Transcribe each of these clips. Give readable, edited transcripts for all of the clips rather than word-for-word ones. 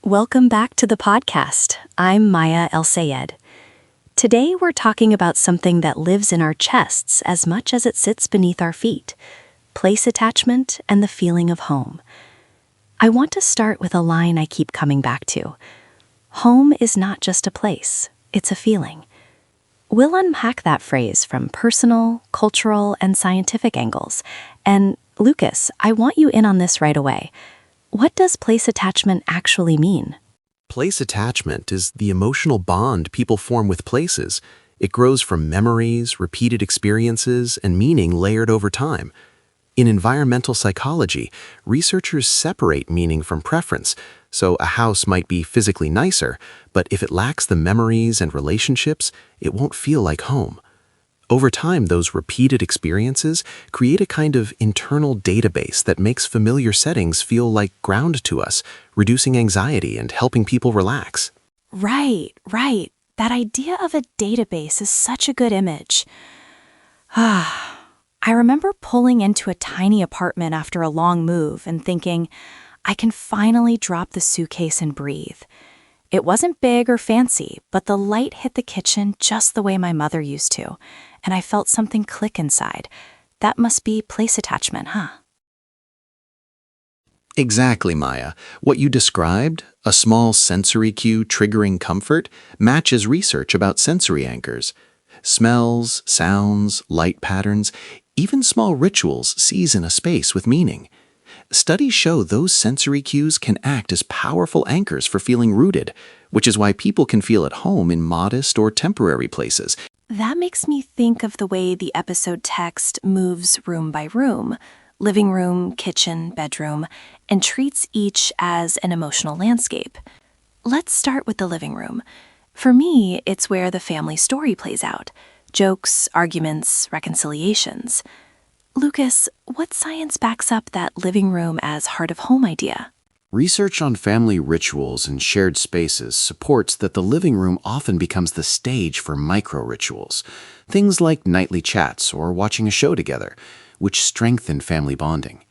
Welcome back to the podcast. I'm Maya El-Sayed. Today we're talking about something that lives in our chests as much as it sits beneath our feet: place attachment and the feeling of home. I want to start with a line I keep coming back to. Home is not just a place, it's a feeling. We'll unpack that phrase from personal, cultural, and scientific angles. And Lucas, I want you in on this right away. What does place attachment actually mean? Place attachment is the emotional bond people form with places. It grows from memories, repeated experiences, and meaning layered over time. In environmental psychology, researchers separate meaning from preference, so a house might be physically nicer, but if it lacks the memories and relationships, it won't feel like home. Over time, those repeated experiences create a kind of internal database that makes familiar settings feel like ground to us, reducing anxiety and helping people relax. Right. That idea of a database is such a good image. I remember pulling into a tiny apartment after a long move and thinking, I can finally drop the suitcase and breathe. It wasn't big or fancy, but the light hit the kitchen just the way my mother used to, and I felt something click inside. That must be place attachment, huh? Exactly, Maya. What you described, a small sensory cue triggering comfort, matches research about sensory anchors. Smells, sounds, light patterns, even small rituals season a space with meaning. Studies show those sensory cues can act as powerful anchors for feeling rooted, which is why people can feel at home in modest or temporary places. That makes me think of the way the episode text moves room by room, living room, kitchen, bedroom, and treats each as an emotional landscape. Let's start with the living room. For me, it's where the family story plays out: jokes, arguments, reconciliations. Lucas, what science backs up that living room as heart of home idea? Research on family rituals and shared spaces supports that the living room often becomes the stage for micro-rituals, things like nightly chats or watching a show together, which strengthen family bonding.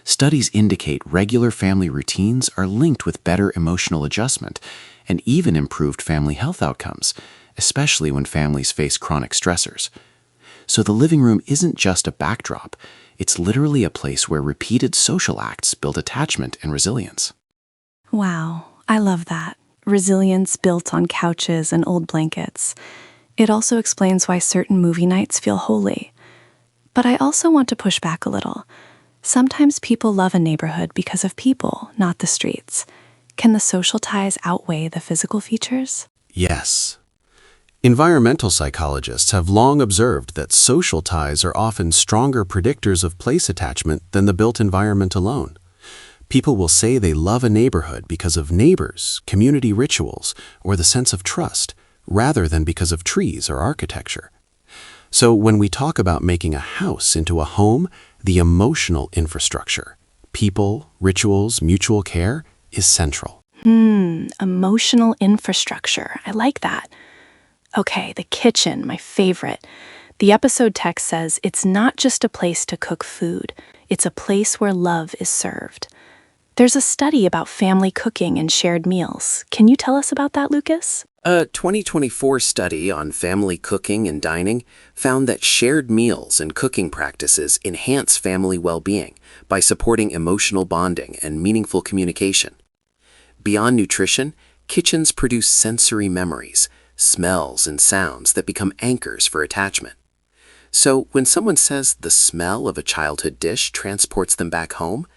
Studies indicate regular family routines are linked with better emotional adjustment and even improved family health outcomes, especially when families face chronic stressors. So the living room isn't just a backdrop, it's literally a place where repeated social acts build attachment and resilience. Wow, I love that. Resilience built on couches and old blankets. It also explains why certain movie nights feel holy. But I also want to push back a little. Sometimes people love a neighborhood because of people, not the streets. Can the social ties outweigh the physical features? Yes. Environmental psychologists have long observed that social ties are often stronger predictors of place attachment than the built environment alone. People will say they love a neighborhood because of neighbors, community rituals, or the sense of trust, rather than because of trees or architecture. So when we talk about making a house into a home, the emotional infrastructure, people, rituals, mutual care, is central. Emotional infrastructure. I like that. Okay, the kitchen, my favorite. The episode text says it's not just a place to cook food, it's a place where love is served. There's a study about family cooking and shared meals. Can you tell us about that, Lucas? A 2024 study on family cooking and dining found that shared meals and cooking practices enhance family well-being by supporting emotional bonding and meaningful communication. Beyond nutrition, kitchens produce sensory memories, smells and sounds that become anchors for attachment. So when someone says the smell of a childhood dish transports them back home,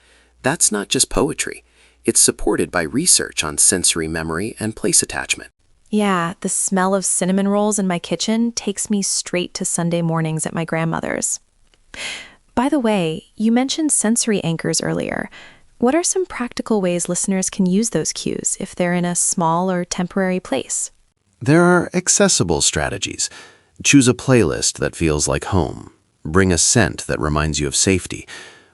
that's not just poetry. It's supported by research on sensory memory and place attachment. Yeah, the smell of cinnamon rolls in my kitchen takes me straight to Sunday mornings at my grandmother's. By the way, you mentioned sensory anchors earlier. What are some practical ways listeners can use those cues if they're in a small or temporary place? There are accessible strategies. Choose a playlist that feels like home. Bring a scent that reminds you of safety.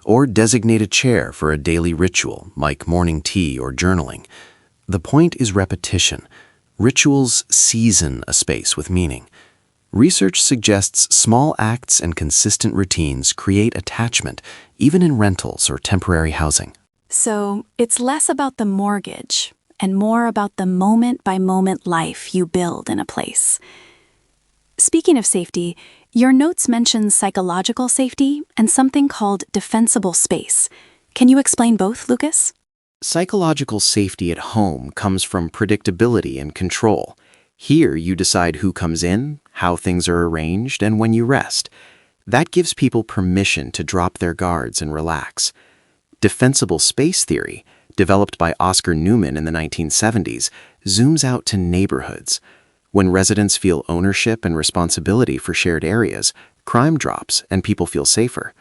Or designate a chair for a daily ritual, like morning tea or journaling. The point is repetition. Rituals season a space with meaning. Research suggests small acts and consistent routines create attachment, even in rentals or temporary housing. So it's less about the mortgage and more about the moment-by-moment life you build in a place. Speaking of safety, your notes mention psychological safety and something called defensible space. Can you explain both, Lucas? Psychological safety at home comes from predictability and control. Here, you decide who comes in, how things are arranged, and when you rest. That gives people permission to drop their guards and relax. Defensible space theory, developed by Oscar Newman in the 1970s, zooms out to neighborhoods. When residents feel ownership and responsibility for shared areas, crime drops and people feel safer.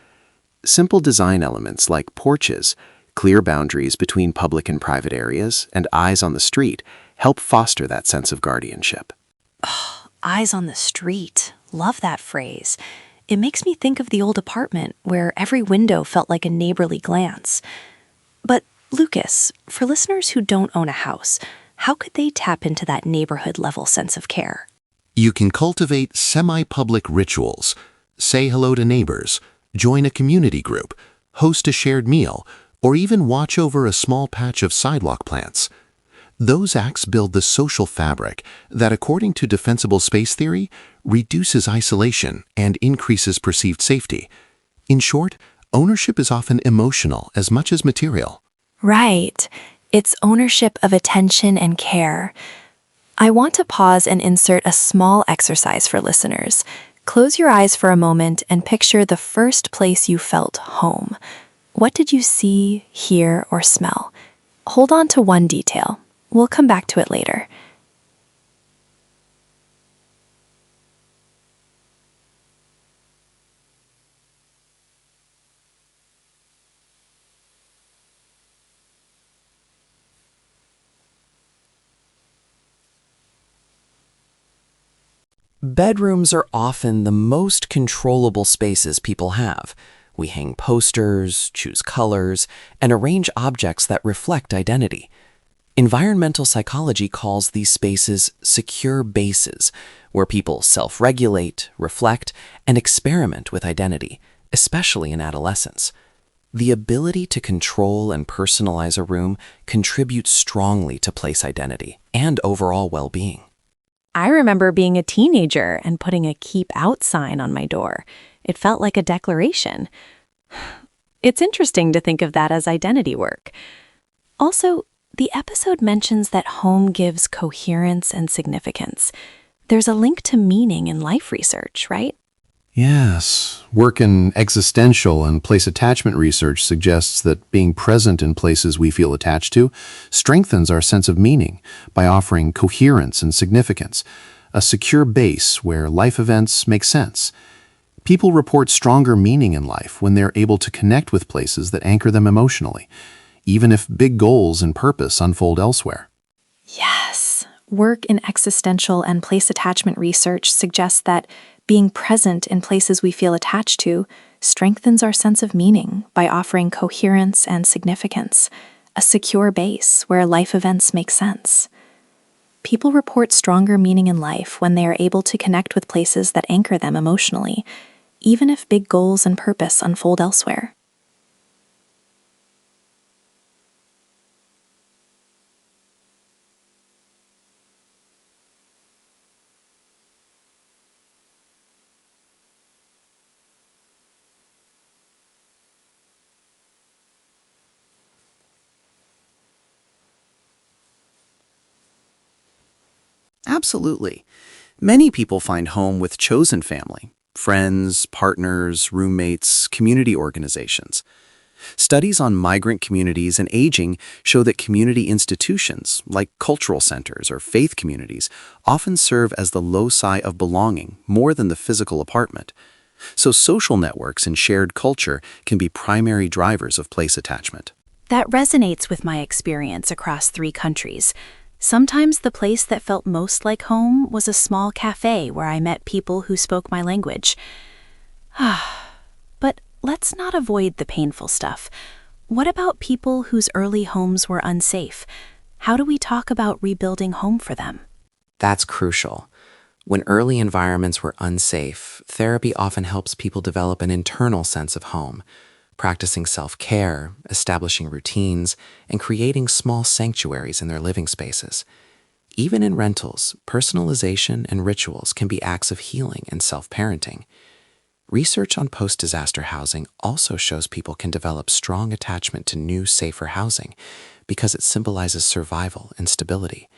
Simple design elements like porches, clear boundaries between public and private areas, and eyes on the street help foster that sense of guardianship. Eyes on the street. Love that phrase. It makes me think of the old apartment where every window felt like a neighborly glance. But, Lucas, for listeners who don't own a house, how could they tap into that neighborhood-level sense of care? You can cultivate semi-public rituals, say hello to neighbors, join a community group, host a shared meal, or even watch over a small patch of sidewalk plants. Those acts build the social fabric that, according to defensible space theory, reduces isolation and increases perceived safety. In short, ownership is often emotional as much as material. Right. It's ownership of attention and care. I want to pause and insert a small exercise for listeners. Close your eyes for a moment and picture the first place you felt home. What did you see, hear, or smell? Hold on to one detail. We'll come back to it later. Bedrooms are often the most controllable spaces people have. We hang posters, choose colors, and arrange objects that reflect identity. Environmental psychology calls these spaces secure bases, where people self-regulate, reflect, and experiment with identity, especially in adolescence. The ability to control and personalize a room contributes strongly to place identity and overall well-being. I remember being a teenager and putting a keep out sign on my door. It felt like a declaration. It's interesting to think of that as identity work. Also, the episode mentions that home gives coherence and significance. There's a link to meaning in life research, right? Yes. Work in existential and place attachment research suggests that being present in places we feel attached to strengthens our sense of meaning by offering coherence and significance, a secure base where life events make sense. People report stronger meaning in life when they're able to connect with places that anchor them emotionally, even if big goals and purpose unfold elsewhere. Yes. Work in existential and place attachment research suggests that being present in places we feel attached to strengthens our sense of meaning by offering coherence and significance, a secure base where life events make sense. People report stronger meaning in life when they are able to connect with places that anchor them emotionally, even if big goals and purpose unfold elsewhere. Absolutely. Many people find home with chosen family, friends, partners, roommates, community organizations. Studies on migrant communities and aging show that community institutions, like cultural centers or faith communities, often serve as the loci of belonging more than the physical apartment. So social networks and shared culture can be primary drivers of place attachment. That resonates with my experience across 3 countries. Sometimes the place that felt most like home was a small cafe where I met people who spoke my language. But let's not avoid the painful stuff. What about people whose early homes were unsafe? How do we talk about rebuilding home for them? That's crucial. When early environments were unsafe, therapy often helps people develop an internal sense of home. practicing self-care, establishing routines, and creating small sanctuaries in their living spaces. Even in rentals, personalization and rituals can be acts of healing and self-parenting. Research on post-disaster housing also shows people can develop strong attachment to new, safer housing because it symbolizes survival and stability,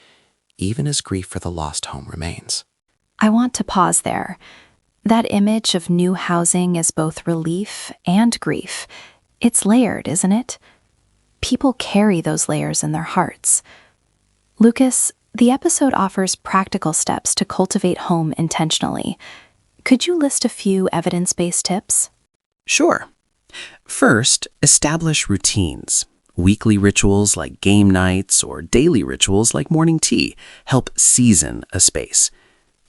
even as grief for the lost home remains. I want to pause there. That image of new housing is both relief and grief. It's layered, isn't it? People carry those layers in their hearts. Lucas, the episode offers practical steps to cultivate home intentionally. Could you list a few evidence-based tips? Sure. First, establish routines. Weekly rituals like game nights or daily rituals like morning tea help season a space.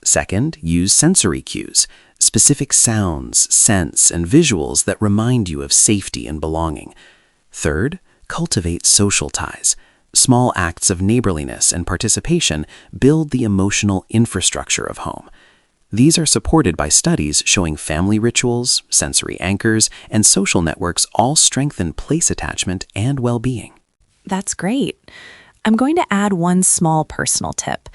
Second, use sensory cues, specific sounds, scents, and visuals that remind you of safety and belonging. Third, cultivate social ties. Small acts of neighborliness and participation build the emotional infrastructure of home. These are supported by studies showing family rituals, sensory anchors, and social networks all strengthen place attachment and well-being. That's great. I'm going to add one small personal tip.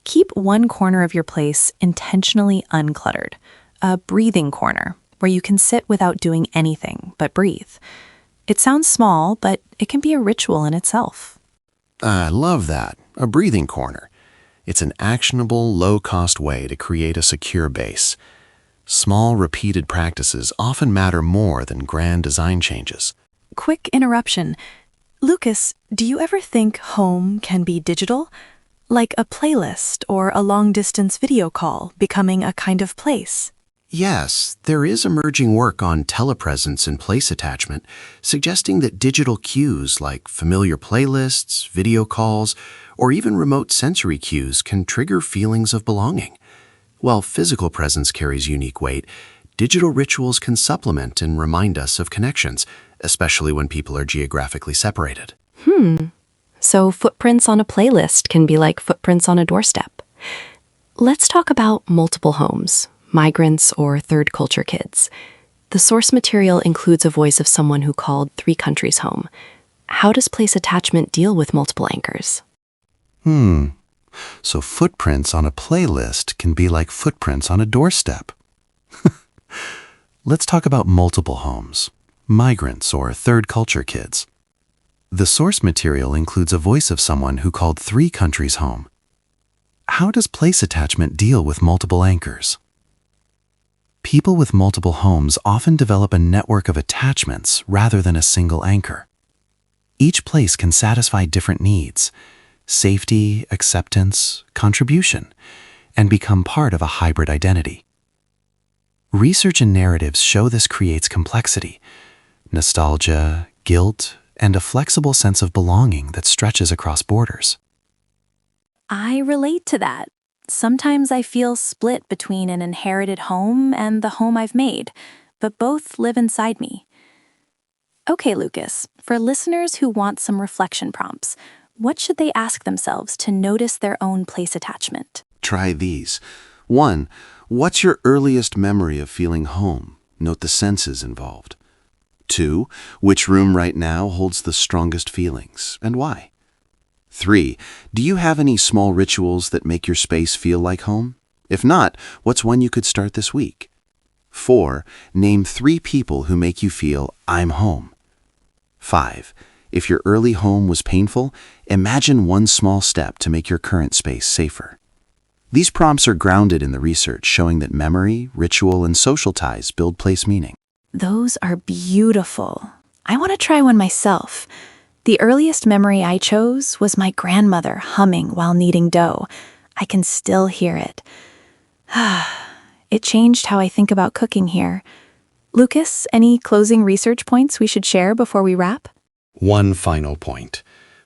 Keep one corner of your place intentionally uncluttered, a breathing corner where you can sit without doing anything but breathe. It sounds small, but it can be a ritual in itself. I love that. A breathing corner. It's an actionable, low-cost way to create a secure base. Small, repeated practices often matter more than grand design changes. Quick interruption. Lucas, do you ever think home can be digital? Like a playlist or a long-distance video call becoming a kind of place? Yes, there is emerging work on telepresence and place attachment, suggesting that digital cues like familiar playlists, video calls, or even remote sensory cues can trigger feelings of belonging. While physical presence carries unique weight, digital rituals can supplement and remind us of connections, especially when people are geographically separated. So footprints on a playlist can be like footprints on a doorstep. Let's talk about multiple homes, migrants or third culture kids. The source material includes a voice of someone who called 3 countries home. How does place attachment deal with multiple anchors? So footprints on a playlist can be like footprints on a doorstep. Let's talk about multiple homes, migrants or third culture kids. The source material includes a voice of someone who called 3 countries home. How does place attachment deal with multiple anchors? People with multiple homes often develop a network of attachments rather than a single anchor. Each place can satisfy different needs, safety, acceptance, contribution, and become part of a hybrid identity. Research and narratives show this creates complexity, nostalgia, guilt, and a flexible sense of belonging that stretches across borders. I relate to that. Sometimes I feel split between an inherited home and the home I've made, but both live inside me. Okay, Lucas, for listeners who want some reflection prompts, what should they ask themselves to notice their own place attachment? Try these. 1. What's your earliest memory of feeling home? Note the senses involved. 2. Which room right now holds the strongest feelings, and why? 3. Do you have any small rituals that make your space feel like home? If not, what's one you could start this week? 4. Name 3 people who make you feel, I'm home. 5. If your early home was painful, imagine one small step to make your current space safer. These prompts are grounded in the research showing that memory, ritual, and social ties build place meaning. Those are beautiful. I want to try one myself. The earliest memory I chose was my grandmother humming while kneading dough. I can still hear it. It changed how I think about cooking here. Lucas, any closing research points we should share before we wrap? One final point.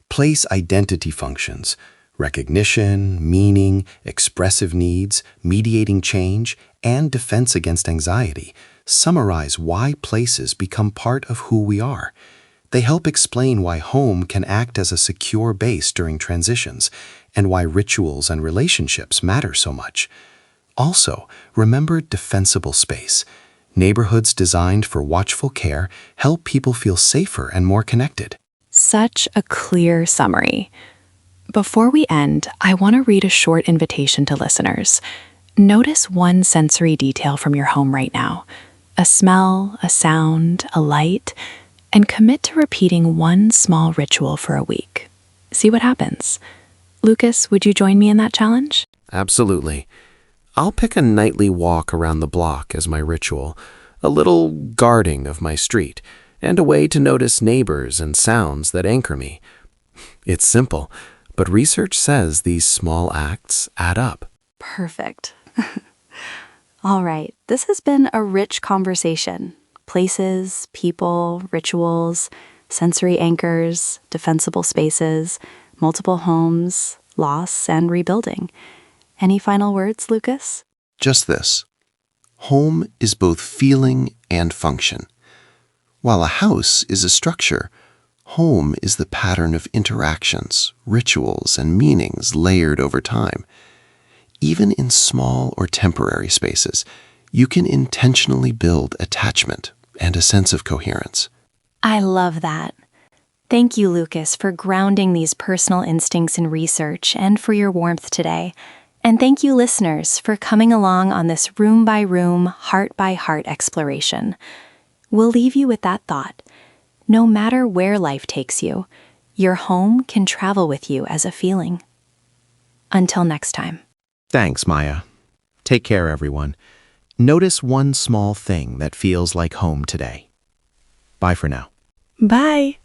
Place identity functions, recognition, meaning, expressive needs, mediating change, and defense against anxiety, summarize why places become part of who we are. They help explain why home can act as a secure base during transitions, and why rituals and relationships matter so much. Also, remember defensible space. Neighborhoods designed for watchful care help people feel safer and more connected. Such a clear summary. Before we end, I want to read a short invitation to listeners. Notice one sensory detail from your home right now, a smell, a sound, a light, and commit to repeating one small ritual for a week. See what happens. Lucas, would you join me in that challenge? Absolutely. I'll pick a nightly walk around the block as my ritual, a little guarding of my street, and a way to notice neighbors and sounds that anchor me. It's simple, but research says these small acts add up. Perfect. All right, this has been a rich conversation. Places, people, rituals, sensory anchors, defensible spaces, multiple homes, loss, and rebuilding. Any final words, Lucas? Just this. Home is both feeling and function. While a house is a structure, home is the pattern of interactions, rituals, and meanings layered over time. Even in small or temporary spaces, you can intentionally build attachment and a sense of coherence. I love that. Thank you, Lucas, for grounding these personal instincts in research and for your warmth today. And thank you, listeners, for coming along on this room-by-room, heart-by-heart exploration. We'll leave you with that thought. No matter where life takes you, your home can travel with you as a feeling. Until next time. Thanks, Maya. Take care, everyone. Notice one small thing that feels like home today. Bye for now. Bye.